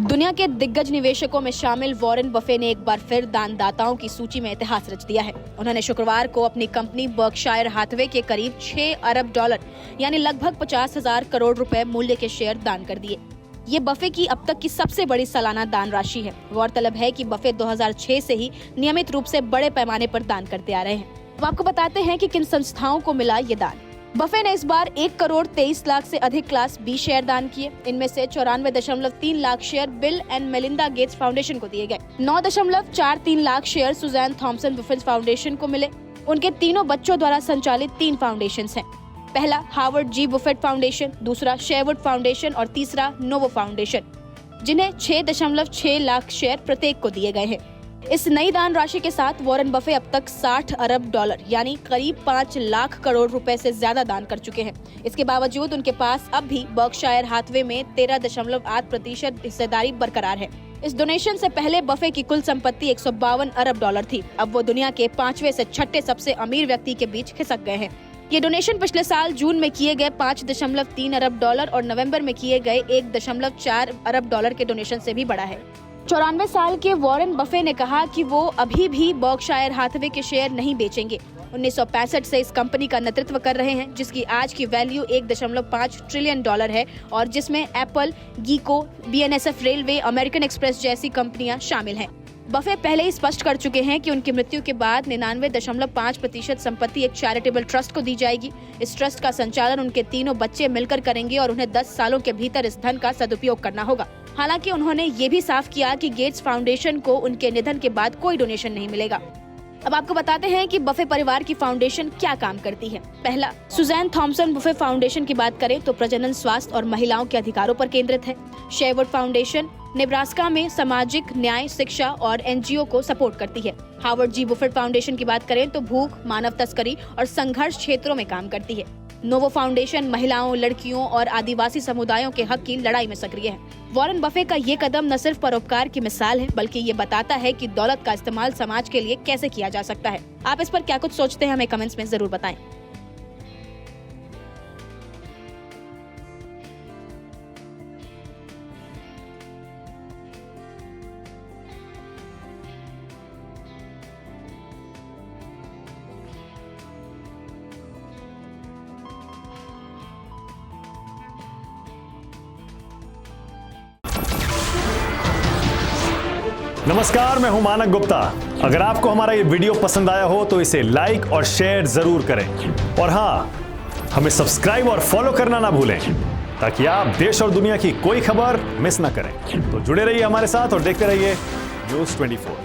दुनिया के दिग्गज निवेशकों में शामिल वॉरेन बफे ने एक बार फिर दानदाताओं की सूची में इतिहास रच दिया है। उन्होंने शुक्रवार को अपनी कंपनी बर्कशायर हाथवे के करीब 6 अरब डॉलर यानी लगभग 50,000 करोड़ रुपए मूल्य के शेयर दान कर दिए। ये बफे की अब तक की सबसे बड़ी सालाना दान राशि है। गौरतलब है कि बफे 2006 से ही नियमित रूप से बड़े पैमाने पर दान करते आ रहे हैं। अब आपको बताते हैं कि किन संस्थाओं को मिला ये दान। बफे ने इस बार 1 करोड़ 23 लाख से अधिक क्लास बी शेयर दान किए। इनमें से 94.3 lakh share Bill and Melinda Gates foundation को दिए गए। 9.43 lakh share Susan Thompson Buffett foundation को मिले। उनके तीनों बच्चों द्वारा संचालित 3 फाउंडेशंस हैं। पहला हावर्ड जी बुफेट फाउंडेशन, दूसरा शेरवुड फाउंडेशन और तीसरा नोवो फाउंडेशन, जिन्हें 6.6 लाख शेयर प्रत्येक को दिए गए हैं। इस नई दान राशि के साथ वॉरेन बफे अब तक 60 अरब डॉलर यानी करीब 5 लाख करोड़ रुपए से ज्यादा दान कर चुके हैं। इसके बावजूद उनके पास अब भी बर्कशायर हाथवे में 13.8% हिस्सेदारी बरकरार है। इस डोनेशन से पहले बफे की कुल संपत्ति 152 अरब डॉलर थी। अब वो दुनिया के 5वें से 6ठे सबसे अमीर व्यक्ति के बीच खिसक गए हैं। ये डोनेशन पिछले साल जून में किए गए 5.3 अरब डॉलर और नवंबर में किए गए 1.4 अरब डॉलर के डोनेशन से भी बड़ा है। 94 साल के वॉरेन बफे ने कहा कि वो अभी भी बर्कशायर हाथवे के शेयर नहीं बेचेंगे। 1965 से इस कंपनी का नेतृत्व कर रहे हैं, जिसकी आज की वैल्यू 1.5 ट्रिलियन डॉलर है और जिसमें Apple, Geico, BNSF railway, American Express जैसी कंपनियां शामिल हैं। बफे पहले ही स्पष्ट कर चुके हैं कि उनकी मृत्यु के बाद 99.5% संपत्ति एक चैरिटेबल ट्रस्ट को दी जाएगी। इस ट्रस्ट का संचालन उनके तीनों बच्चे मिलकर करेंगे और उन्हें 10 सालों के भीतर इस धन का सदुपयोग करना होगा। हालांकि उन्होंने ये भी साफ किया कि गेट्स फाउंडेशन को उनके निधन के बाद कोई डोनेशन नहीं मिलेगा। अब आपको बताते हैं कि बफे परिवार की फाउंडेशन क्या काम करती है। पहला, सुजैन थॉमसन बुफे फाउंडेशन की बात करें तो प्रजनन, स्वास्थ्य और महिलाओं के अधिकारों पर केंद्रित है। शेरवुड फाउंडेशन नेब्रास्का में सामाजिक न्याय, शिक्षा और NGO को सपोर्ट करती है। हावर्ड जी बुफेट फाउंडेशन की बात करें तो भूख, मानव तस्करी और संघर्ष क्षेत्रों में काम करती है। नोवो फाउंडेशन महिलाओं, लड़कियों और आदिवासी समुदायों के हक की लड़ाई में सक्रिय है। वॉरेन बफे का ये कदम न सिर्फ परोपकार की मिसाल है, बल्कि ये बताता है कि दौलत का इस्तेमाल समाज के लिए कैसे किया जा सकता है। आप इस पर क्या कुछ सोचते हैं, हमें कमेंट्स में जरूर बताएं। नमस्कार, मैं हूं मानक गुप्ता। अगर आपको हमारा ये वीडियो पसंद आया हो तो इसे लाइक और शेयर जरूर करें और हाँ, हमें सब्सक्राइब और फॉलो करना ना भूलें ताकि आप देश और दुनिया की कोई खबर मिस ना करें। तो जुड़े रहिए हमारे साथ और देखते रहिए न्यूज़ 24।